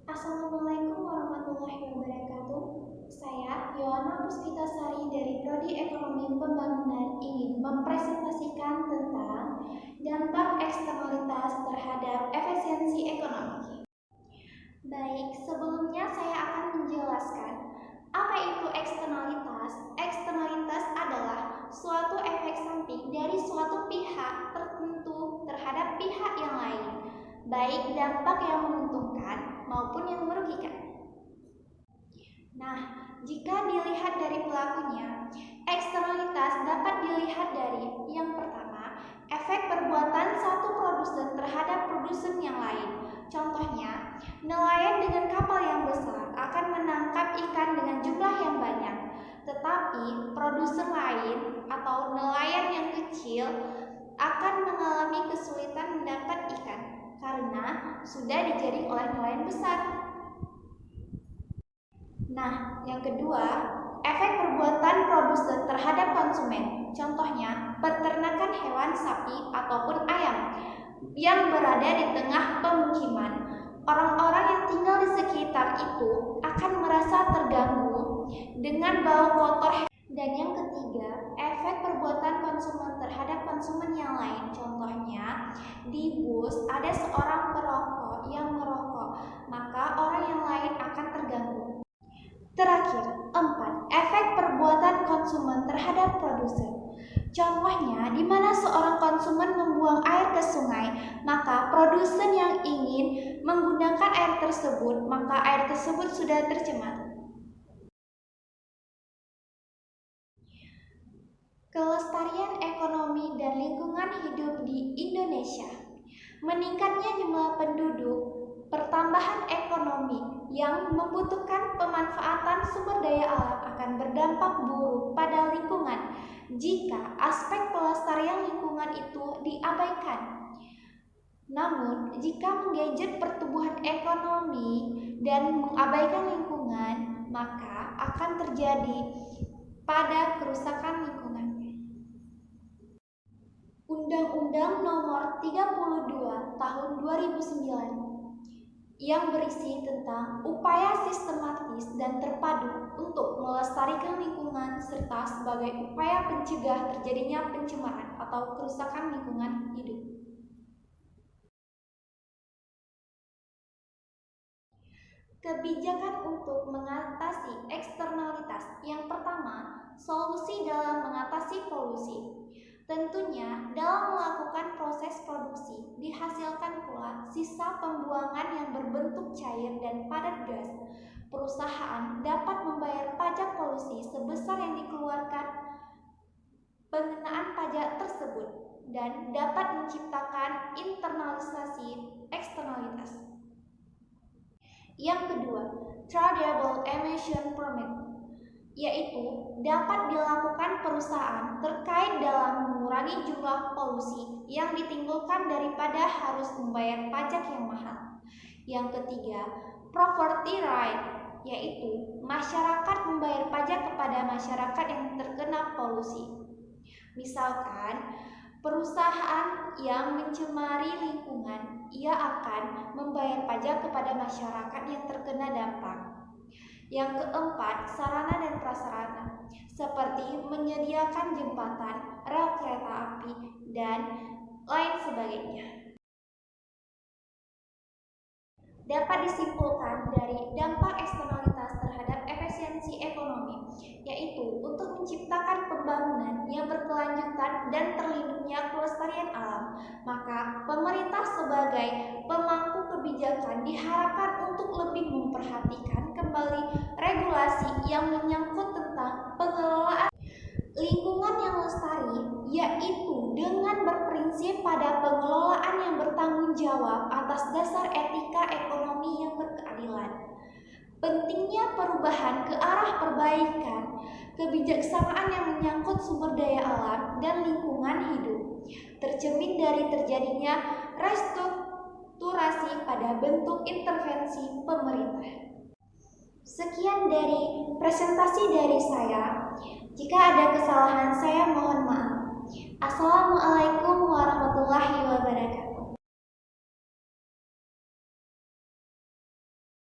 Assalamualaikum warahmatullahi wabarakatuh. Saya Yohana Puspitasari dari Prodi Ekonomi Pembangunan ingin mempresentasikan tentang dampak eksternalitas terhadap efisiensi ekonomi. Baik, sebelumnya saya akan menjelaskan apa itu eksternalitas. Eksternalitas adalah suatu efek samping dari suatu pihak tertentu terhadap pihak yang lain, baik dampak yang menguntungkan maupun yang merugikan. Nah, jika dilihat dari pelakunya, eksternalitas dapat dilihat dari yang pertama, efek perbuatan satu produsen terhadap produsen yang lain. Contohnya, nelayan dengan kapal yang besar akan menangkap ikan dengan jumlah yang banyak, tetapi produsen lain atau nelayan yang kecil akan mengalami kesulitan mendapat ikan karena sudah dijaring oleh nelayan besar. Nah, yang kedua, efek perbuatan produsen terhadap konsumen. Contohnya, peternakan hewan sapi ataupun ayam yang berada di tengah pemukiman. Orang-orang yang tinggal di sekitar itu akan merasa terganggu dengan bau kotor. Dan yang ketiga, efek perbuatan konsumen terhadap konsumen yang lain. Contohnya, di bus ada seorang perokok yang merokok, maka orang yang lain akan terganggu. Terakhir, 4. Efek perbuatan konsumen terhadap produsen. Contohnya, di mana seorang konsumen membuang air ke sungai, maka produsen yang ingin menggunakan air tersebut, maka air tersebut sudah tercemar. Kelestarian ekonomi dan lingkungan hidup di Indonesia. Meningkatnya jumlah penduduk, pertambahan ekonomi yang membutuhkan pemanfaatan sumber daya alam akan berdampak buruk pada lingkungan jika aspek pelestarian lingkungan itu diabaikan. Namun, jika menggadget pertumbuhan ekonomi dan mengabaikan lingkungan, maka akan terjadi pada kerusakan lingkungan. Undang-Undang Nomor 32 Tahun 2009 yang berisi tentang upaya sistematis dan terpadu untuk melestarikan lingkungan serta sebagai upaya pencegah terjadinya pencemaran atau kerusakan lingkungan hidup. Kebijakan untuk mengatasi eksternalitas. Yang pertama, solusi dalam mengatasi polusi. Tentunya, dalam melakukan proses produksi, dihasilkan pula sisa pembuangan yang berbentuk cair dan padat gas. Perusahaan dapat membayar pajak polusi sebesar yang dikeluarkan pengenaan pajak tersebut dan dapat menciptakan internalisasi eksternalitas. Yang kedua, tradable emission permit, yaitu dapat dilakukan perusahaan terkait dalam mengurangi jumlah polusi yang ditimbulkan daripada harus membayar pajak yang mahal. Yang ketiga, property right, yaitu masyarakat membayar pajak kepada masyarakat yang terkena polusi. Misalkan, perusahaan yang mencemari lingkungan, ia akan membayar pajak kepada masyarakat yang terkena dampak. Yang keempat, sarana dan prasarana, seperti menyediakan jembatan, rel kereta api, dan lain sebagainya. Dapat disimpulkan dari dampak eksternalitas terhadap efisiensi ekonomi, yaitu untuk menciptakan pembangunan yang berkelanjutan dan terlindungnya kelestarian alam, maka pemerintah sebagai pemangku kebijakan diharapkan untuk lebih memperhatikan kembali regulasi yang menyangkut tentang pengelolaan lingkungan yang lestari, yaitu dengan berprinsip pada pengelolaan yang bertanggung jawab atas dasar etika ekonomi yang berkeadilan. Pentingnya perubahan ke arah perbaikan kebijaksanaan yang menyangkut sumber daya alam dan lingkungan hidup, tercermin dari terjadinya restrukturasi pada bentuk intervensi pemerintah. Sekian dari presentasi dari saya. Jika ada kesalahan, saya mohon maaf. Assalamualaikum warahmatullahi wabarakatuh.